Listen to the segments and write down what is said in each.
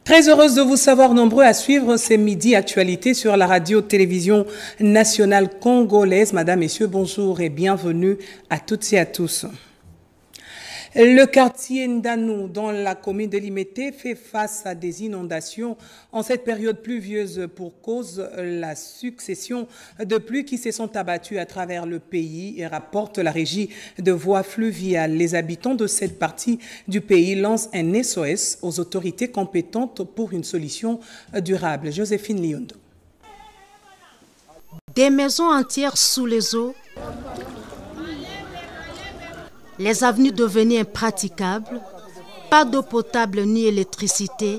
Très heureuse de vous savoir nombreux à suivre ces midi actualités sur la radio-télévision nationale congolaise. Madame, Messieurs, bonjour et bienvenue à toutes et à tous. Le quartier Ndanou, dans la commune de Limete, fait face à des inondations en cette période pluvieuse pour cause de la succession de pluies qui se sont abattues à travers le pays et rapporte la régie de voies fluviales. Les habitants de cette partie du pays lancent un SOS aux autorités compétentes pour une solution durable. Joséphine Liondo. Des maisons entières sous les eaux. Les avenues devenues impraticables, pas d'eau potable ni électricité.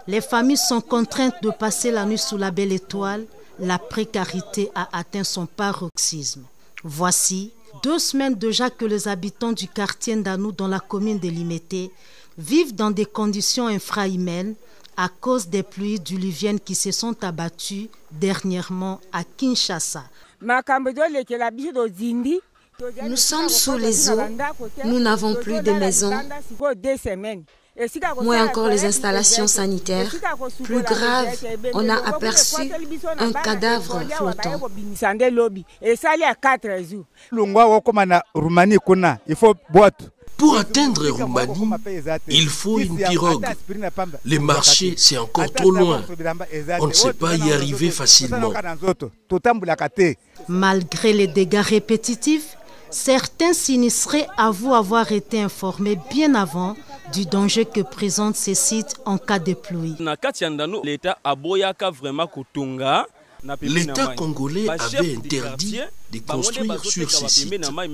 Les familles sont contraintes de passer la nuit sous la belle étoile. La précarité a atteint son paroxysme. Voici 2 semaines déjà que les habitants du quartier Ndanou dans la commune de Limete vivent dans des conditions infrahumaines à cause des pluies diluviennes qui se sont abattues dernièrement à Kinshasa. Nous sommes sous les eaux, nous n'avons plus de maisons, moins encore les installations sanitaires. Plus grave, on a aperçu un cadavre flottant. Pour atteindre Roumanie, il faut une pirogue. Les marchés, c'est encore trop loin. On ne sait pas y arriver facilement. Malgré les dégâts répétitifs, certains sinistrés avouent avoir été informés bien avant du danger que présentent ces sites en cas de pluie. L'État congolais avait interdit de construire sur ces sites, mais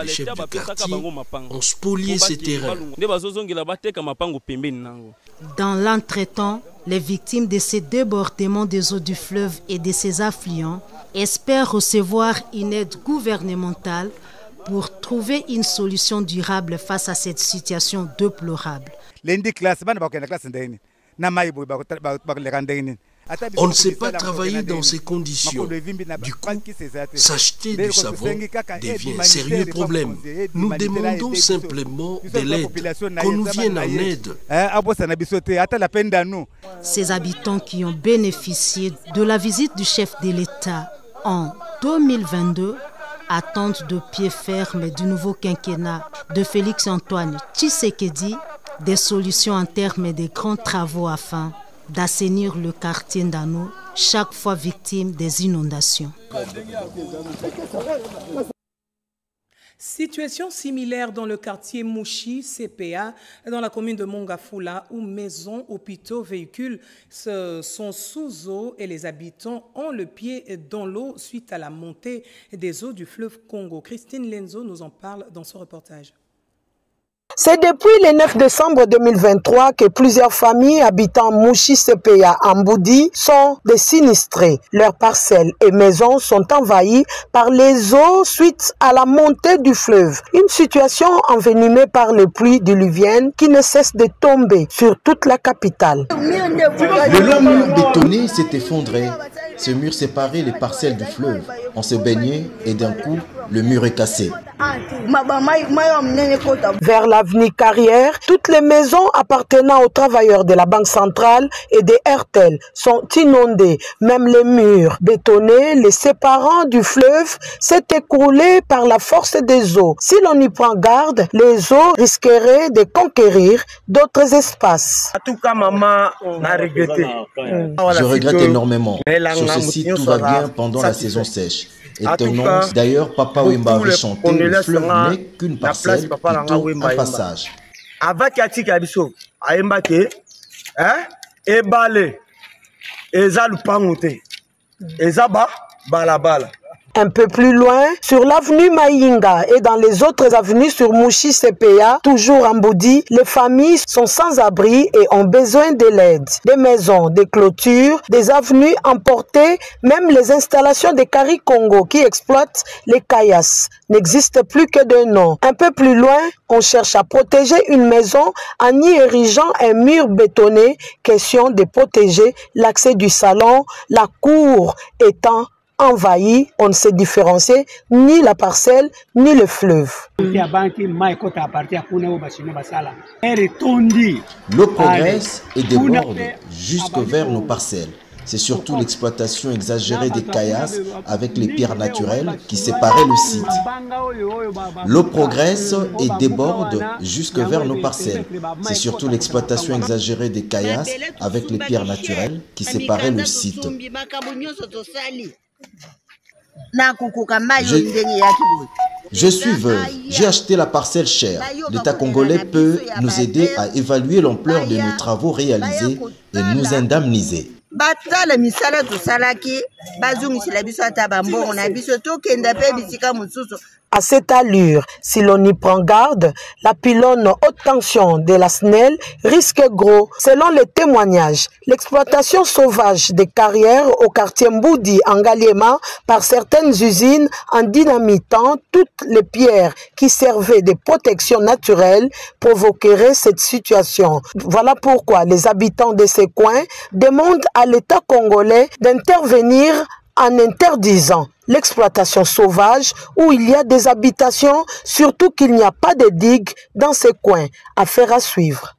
les chefs du quartier ont spolié ces terrains. Dans l'entretemps, les victimes de ces débordements des eaux du fleuve et de ses affluents espèrent recevoir une aide gouvernementale pour trouver une solution durable face à cette situation déplorable. On ne sait pas travailler dans ces conditions. Du coup, s'acheter du savon devient un sérieux problème. Nous demandons simplement de l'aide, qu'on nous vienne en aide. Ces habitants qui ont bénéficié de la visite du chef de l'État en 2022 attendent de pied ferme du nouveau quinquennat de Félix-Antoine Tshisekedi des solutions en termes de grands travaux afin d'assainir le quartier Ndanou, chaque fois victime des inondations. Situation similaire dans le quartier Mouchi, CPA, dans la commune de Mongafula, où maisons, hôpitaux, véhicules sont sous eau et les habitants ont le pied dans l'eau suite à la montée des eaux du fleuve Congo. Christine Lenzo nous en parle dans ce reportage. C'est depuis le 9 décembre 2023 que plusieurs familles habitant Mouchi CPA en Boudi sont des sinistrés. Leurs parcelles et maisons sont envahies par les eaux suite à la montée du fleuve. Une situation envenimée par les pluies diluviennes qui ne cessent de tomber sur toute la capitale. Le long mur bétonné s'est effondré. Ce mur séparait les parcelles du fleuve. On se baignait et d'un coup, le mur est cassé. Vers l'avenue Carrière, toutes les maisons appartenant aux travailleurs de la Banque centrale et des RTL sont inondées. Même les murs bétonnés, les séparant du fleuve, s'est écroulé par la force des eaux. Si l'on y prend garde, les eaux risqueraient de conquérir d'autres espaces. En tout cas, maman a regretté. Je regrette énormément. Sur ce site, tout va bien pendant la saison sèche. Étonnant, d'ailleurs, Papa Wemba avait chanté, le fleuve n'est qu'une parcelle, plutôt un passage. Avec Yatika Biso, Aembake, Ebale, Eza Lupangote, Ezaba, Balabala. Un peu plus loin, sur l'avenue Maïnga et dans les autres avenues sur Mouchi CPA, toujours en Boudi, les familles sont sans abri et ont besoin de l'aide. Des maisons, des clôtures, des avenues emportées, même les installations des Cari Congo qui exploitent les caillasses n'existent plus que de nom. Un peu plus loin, on cherche à protéger une maison en y érigeant un mur bétonné, question de protéger l'accès du salon, la cour étant envahi, on ne sait différencier ni la parcelle ni le fleuve. L'eau progresse et déborde jusque vers nos parcelles. C'est surtout l'exploitation exagérée des caillasses avec les pierres naturelles qui séparaient le site. L'eau progresse et déborde jusque vers nos parcelles. C'est surtout l'exploitation exagérée des caillasses avec les pierres naturelles qui séparaient le site. Je suis veuve, j'ai acheté la parcelle chère. L'État congolais peut nous aider à évaluer l'ampleur de nos travaux réalisés et nous indemniser. À cette allure, si l'on y prend garde, la pylône haute tension de la SNEL risque gros. Selon les témoignages, l'exploitation sauvage des carrières au quartier Mboudi en Ngaliema par certaines usines en dynamitant toutes les pierres qui servaient de protection naturelle provoquerait cette situation. Voilà pourquoi les habitants de ces coins demandent à l'État congolais d'intervenir en interdisant l'exploitation sauvage où il y a des habitations, surtout qu'il n'y a pas de digues dans ces coins. Affaire à suivre.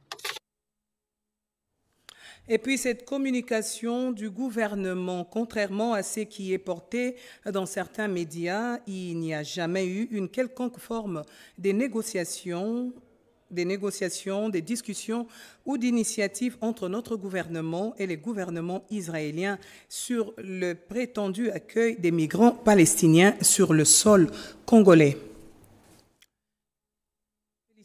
Et puis cette communication du gouvernement, contrairement à ce qui est porté dans certains médias, il n'y a jamais eu une quelconque forme de négociation, des discussions ou d'initiatives entre notre gouvernement et les gouvernements israéliens sur le prétendu accueil des migrants palestiniens sur le sol congolais.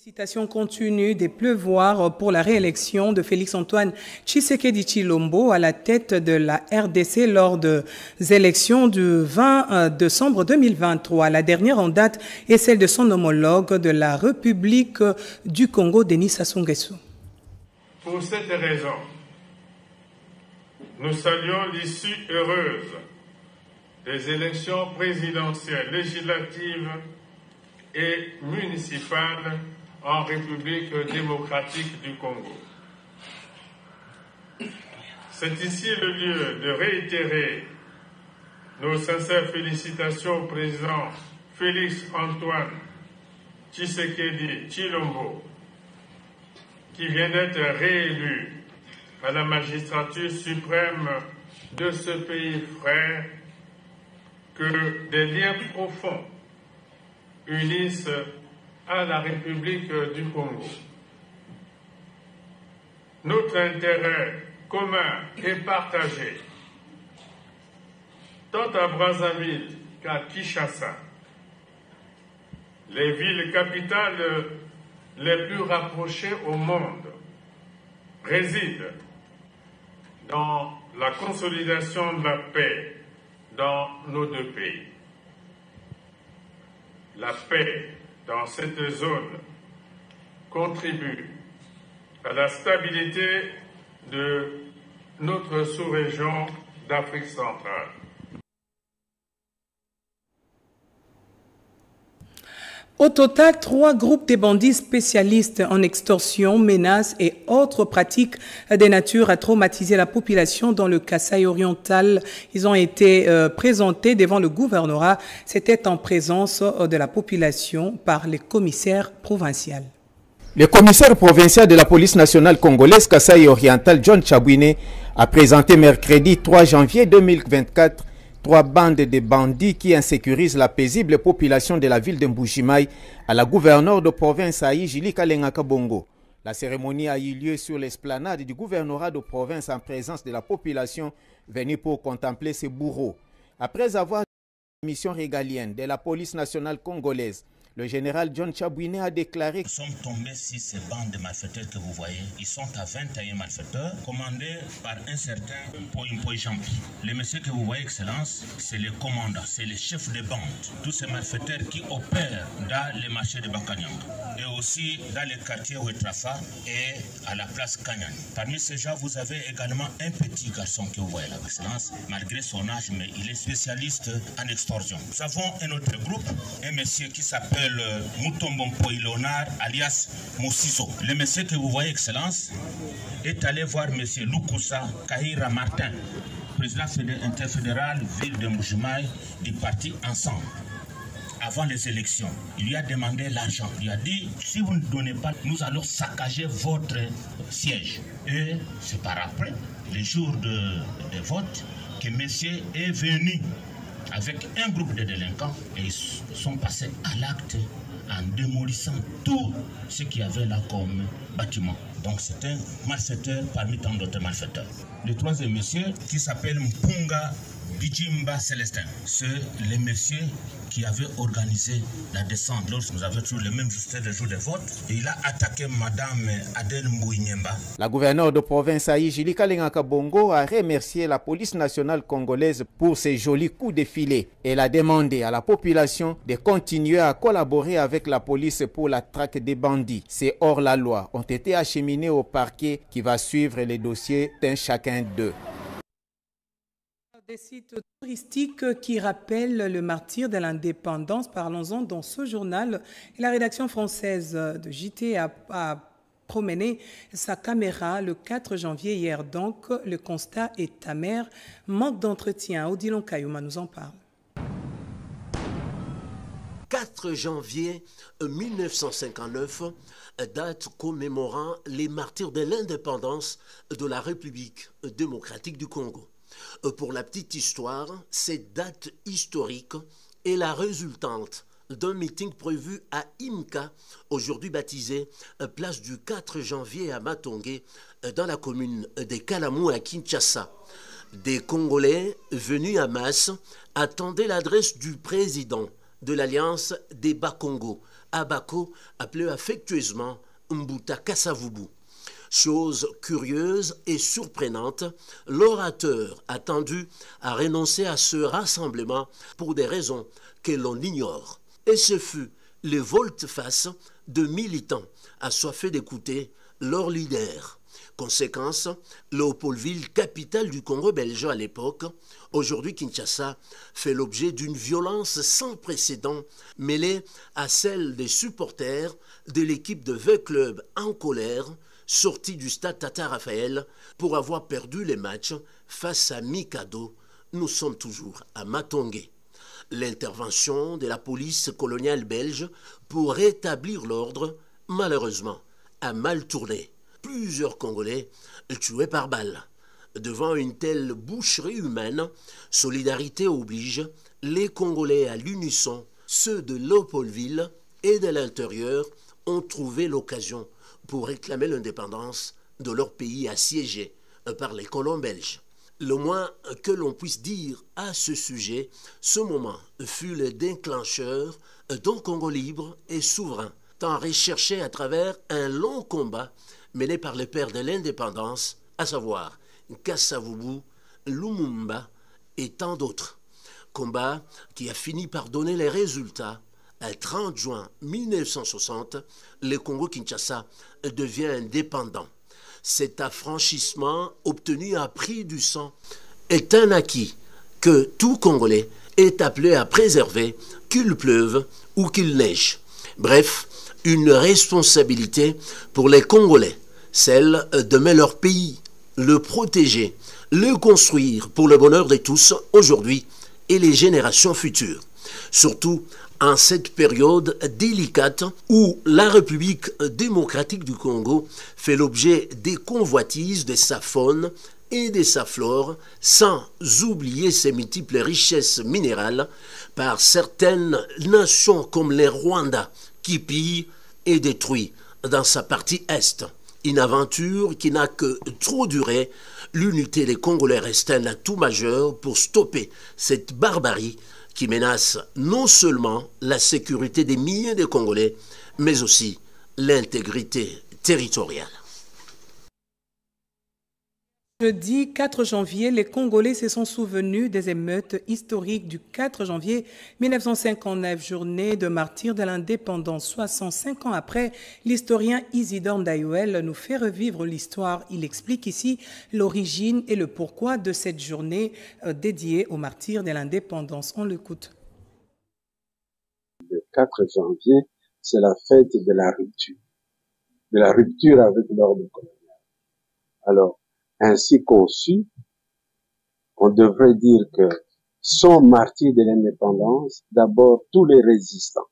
Félicitations continuent de pleuvoir pour la réélection de Félix-Antoine Tshisekedi Tshilombo à la tête de la RDC lors des élections du 20 décembre 2023. La dernière en date est celle de son homologue de la République du Congo, Denis Sassou Nguesso. Pour cette raison, nous saluons l'issue heureuse des élections présidentielles, législatives et municipales en République démocratique du Congo. C'est ici le lieu de réitérer nos sincères félicitations au président Félix-Antoine Tshisekedi Tshilombo, qui vient d'être réélu à la magistrature suprême de ce pays frère, que des liens profonds unissent à la République du Congo. Notre intérêt commun et partagé, tant à Brazzaville qu'à Kinshasa, les villes capitales les plus rapprochées au monde, réside dans la consolidation de la paix dans nos deux pays. La paix dans cette zone contribue à la stabilité de notre sous-région d'Afrique centrale. Au total, 3 groupes de bandits spécialistes en extorsion, menaces et autres pratiques de nature à traumatiser la population dans le Kasaï oriental. Ils ont été présentés devant le gouvernorat. C'était en présence de la population par les commissaires provinciaux. Le commissaire provincial de la police nationale congolaise Kasaï oriental, John Chabouine, a présenté mercredi 3 janvier 2024 3 bandes de bandits qui insécurisent la paisible population de la ville de Mbujimaï à la gouverneure de province Aïe Jili Kalengaka Bongo. La cérémonie a eu lieu sur l'esplanade du gouvernorat de province en présence de la population venue pour contempler ces bourreaux. Après avoir une mission régalienne de la police nationale congolaise, le général John Chabouine a déclaré: Nous sommes tombés sur ces bandes de malfaiteurs que vous voyez. Ils sont à 21 malfaiteurs, commandés par un certain Poimpoy Jampi. Le monsieur que vous voyez, Excellence, c'est le commandant, c'est le chef de bande. Tous ces malfaiteurs qui opèrent dans les marchés de Bakanyanga et aussi dans les quartiers Ouetrafa et à la place Kanyan. Parmi ces gens, vous avez également un petit garçon que vous voyez là, Excellence. Malgré son âge, mais il est spécialiste en extorsion. Nous avons un autre groupe, un monsieur qui s'appelle Mutombompo Ilonard alias Moussiso. Le monsieur que vous voyez, Excellence, est allé voir monsieur Lukusa Kahira Martin. président interfédéral ville de Mbujimayi du parti Ensemble. Avant les élections, il lui a demandé l'argent. Il a dit, si vous ne donnez pas, nous allons saccager votre siège. Et c'est par après, les jours de vote, que monsieur est venu avec un groupe de délinquants et ils sont passés à l'acte en démolissant tout ce qu'il y avait là comme bâtiment. Donc c'est un malfaiteur parmi tant d'autres malfaiteurs. Le troisième monsieur qui s'appelle Mpunga Bijimba Célestin, c'est le monsieur qui avait organisé la descente. Lorsque nous avions toujours le même jour de vote, et il a attaqué Madame Adèle Mbouinyemba. La gouverneure de province Aïjili Kalengaka Bongo a remercié la police nationale congolaise pour ses jolis coups de filet. Elle a demandé à la population de continuer à collaborer avec la police pour la traque des bandits. Ces hors-la-loi ont été acheminés au parquet qui va suivre les dossiers d'un chacun d'eux. Des sites touristiques qui rappellent le martyre de l'indépendance. Parlons-en dans ce journal. La rédaction française de JT a promené sa caméra le 4 janvier hier. Donc, le constat est amer. Manque d'entretien. Odilon Kayouma nous en parle. 4 janvier 1959, date commémorant les martyrs de l'indépendance de la République démocratique du Congo. Pour la petite histoire, cette date historique est la résultante d'un meeting prévu à Imka, aujourd'hui baptisé place du 4 janvier à Matongé, dans la commune de Kalamou à Kinshasa. Des Congolais venus à masse attendaient l'adresse du président de l'Alliance des Bas-Congo, Abako, appelé affectueusement Mbuta Kasavubu. Chose curieuse et surprenante, l'orateur attendu a renoncé à ce rassemblement pour des raisons que l'on ignore. Et ce fut le volte-face de militants assoiffés d'écouter leur leader. Conséquence, Léopoldville, capitale du Congo belge à l'époque, aujourd'hui Kinshasa, fait l'objet d'une violence sans précédent mêlée à celle des supporters de l'équipe de V-Club en colère, sorti du stade Tata Raphaël pour avoir perdu les matchs face à Mikado. Nous sommes toujours à Matongé. L'intervention de la police coloniale belge pour rétablir l'ordre, malheureusement, a mal tourné. Plusieurs Congolais tués par balle. Devant une telle boucherie humaine, solidarité oblige, les Congolais à l'unisson, ceux de Léopoldville et de l'intérieur, ont trouvé l'occasion pour réclamer l'indépendance de leur pays assiégé par les colons belges. Le moins que l'on puisse dire à ce sujet, ce moment fut le déclencheur d'un Congo libre et souverain, tant recherché à travers un long combat mené par les pères de l'indépendance, à savoir Kasavubu, Lumumba et tant d'autres. Combat qui a fini par donner les résultats. Le 30 juin 1960, le Congo-Kinshasa devient indépendant. Cet affranchissement obtenu à prix du sang est un acquis que tout Congolais est appelé à préserver, qu'il pleuve ou qu'il neige. Bref, une responsabilité pour les Congolais, celle d'aimer leur pays, le protéger, le construire pour le bonheur de tous aujourd'hui et les générations futures. Surtout en cette période délicate où la République démocratique du Congo fait l'objet des convoitises de sa faune et de sa flore, sans oublier ses multiples richesses minérales par certaines nations comme les Rwanda qui pillent et détruisent dans sa partie est. Une aventure qui n'a que trop duré. L'unité des Congolais reste un atout majeur pour stopper cette barbarie qui menace non seulement la sécurité des milliers de Congolais, mais aussi l'intégrité territoriale. Jeudi 4 janvier, les Congolais se sont souvenus des émeutes historiques du 4 janvier 1959, journée de martyrs de l'indépendance. 65 ans après, l'historien Isidore Ndayouel nous fait revivre l'histoire. Il explique ici l'origine et le pourquoi de cette journée dédiée aux martyrs de l'indépendance. On l'écoute. Le 4 janvier, c'est la fête de la rupture avec l'ordre colonial. Alors, ainsi conçu, on devrait dire que sont martyrs de l'indépendance, d'abord tous les résistants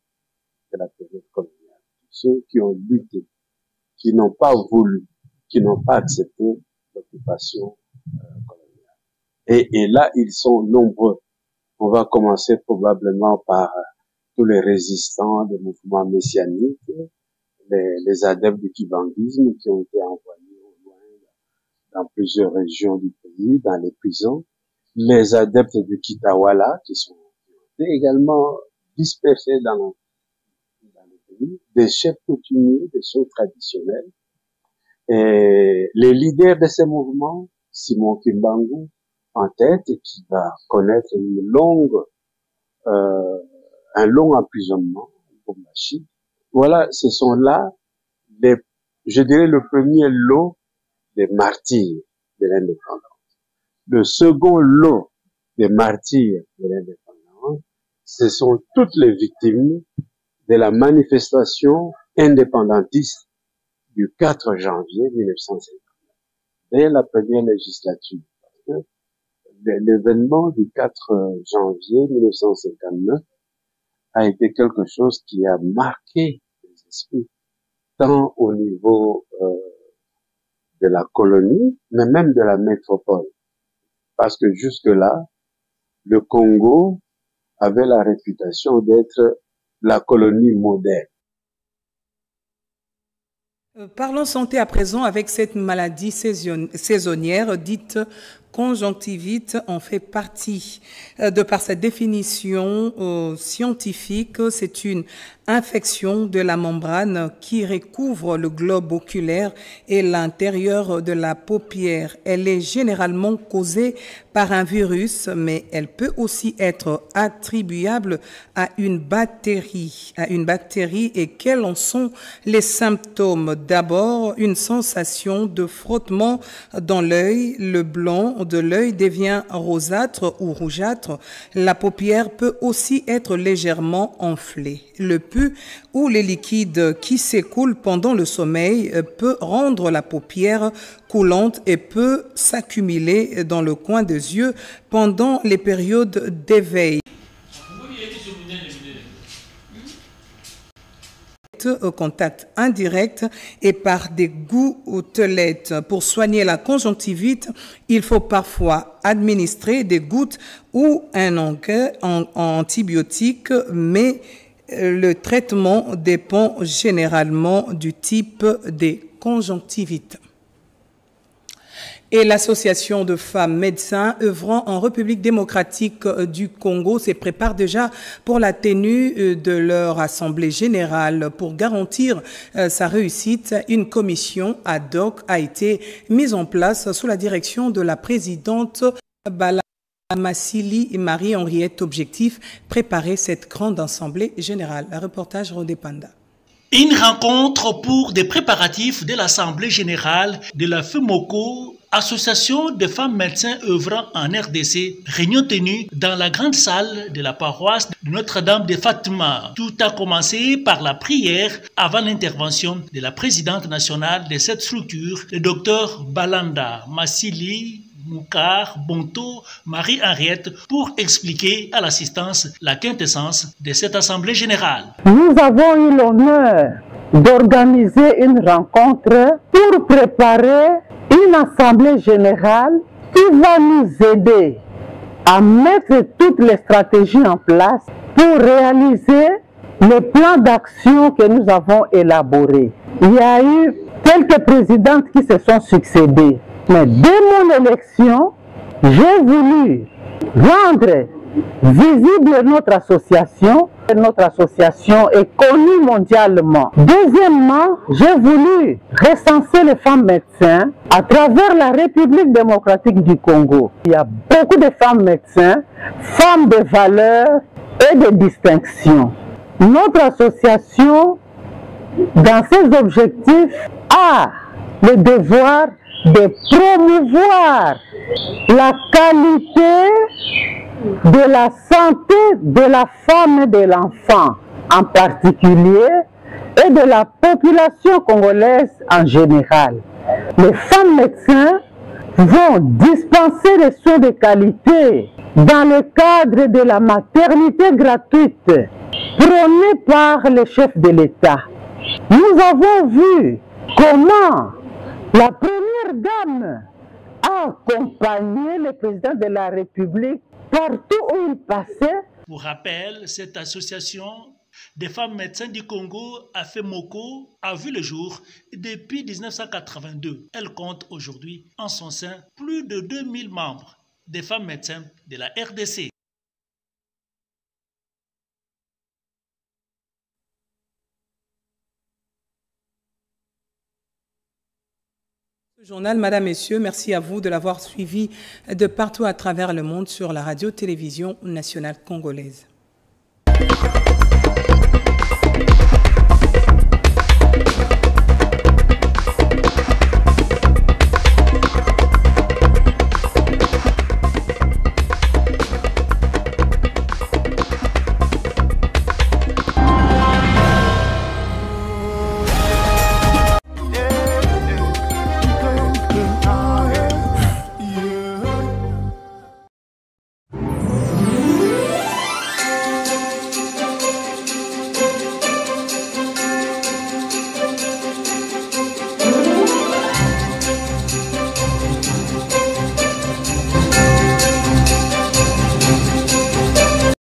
de la période coloniale, ceux qui ont lutté, qui n'ont pas voulu, qui n'ont pas accepté l'occupation coloniale. Et là, ils sont nombreux. On va commencer probablement par tous les résistants des mouvements messianiques, les adeptes du kibanguisme qui ont été envoyés au loin dans plusieurs régions du pays, dans les prisons, les adeptes du Kitawala qui sont également dispersés dans le pays, des chefs coutumiers, des chefs traditionnels, et les leaders de ces mouvements, Simon Kimbangu en tête, qui va connaître un long emprisonnement pour Machi. Voilà, ce sont là je dirais le premier lot des martyrs de l'indépendance. Le second lot des martyrs de l'indépendance, ce sont toutes les victimes de la manifestation indépendantiste du 4 janvier 1959, dès la première législature. L'événement du 4 janvier 1959 a été quelque chose qui a marqué les esprits, tant au niveau de la colonie, mais même de la métropole. Parce que jusque-là, le Congo avait la réputation d'être la colonie moderne. Parlons santé à présent avec cette maladie saisonnière dite conjonctivite en fait partie. De par sa définition scientifique, c'est une infection de la membrane qui recouvre le globe oculaire et l'intérieur de la paupière. Elle est généralement causée par un virus, mais elle peut aussi être attribuable à une bactérie. Et quels en sont les symptômes? D'abord, une sensation de frottement dans l'œil. Le blanc de l'œil devient rosâtre ou rougeâtre. La paupière peut aussi être légèrement enflée. Le pus ou les liquides qui s'écoulent pendant le sommeil peut rendre la paupière coulante et peut s'accumuler dans le coin des yeux pendant les périodes d'éveil. Au contact indirect et par des gouttelettes. Pour soigner la conjonctivite, il faut parfois administrer des gouttes ou un antibiotique, mais le traitement dépend généralement du type des conjonctivites. Et l'association de femmes médecins œuvrant en République démocratique du Congo se prépare déjà pour la tenue de leur assemblée générale. Pour garantir sa réussite, une commission ad hoc a été mise en place sous la direction de la présidente Bala Massili et Marie-Henriette. Objectif, préparer cette grande assemblée générale. Un reportage Rodé Panda. Une rencontre pour des préparatifs de l'assemblée générale de la FEMOCO, association de femmes médecins œuvrant en RDC, réunion tenue dans la grande salle de la paroisse de Notre-Dame de Fatima. Tout a commencé par la prière avant l'intervention de la présidente nationale de cette structure, le docteur Balanda Massili Moukar Bonto Marie-Henriette, pour expliquer à l'assistance la quintessence de cette assemblée générale. Nous avons eu l'honneur d'organiser une rencontre pour préparer une assemblée générale qui va nous aider à mettre toutes les stratégies en place pour réaliser le plan d'action que nous avons élaboré. Il y a eu quelques présidentes qui se sont succédées. Mais dès mon élection, j'ai voulu rendre visible notre association. Notre association est connue mondialement. Deuxièmement, j'ai voulu recenser les femmes médecins à travers la République démocratique du Congo. Il y a beaucoup de femmes médecins, femmes de valeur et de distinction. Notre association, dans ses objectifs, a le devoir de promouvoir la qualité de la santé de la femme et de l'enfant en particulier et de la population congolaise en général. Les femmes médecins vont dispenser les soins de qualité dans le cadre de la maternité gratuite prônée par le chef de l'État. Nous avons vu comment la première dame a accompagné le président de la République partout où il passait. Pour rappel, cette association des femmes médecins du Congo, AFEMOCO, a vu le jour depuis 1982. Elle compte aujourd'hui en son sein plus de 2000 membres des femmes médecins de la RDC. Journal, Madame, Messieurs, merci à vous de l'avoir suivi de partout à travers le monde sur la radio-télévision nationale congolaise.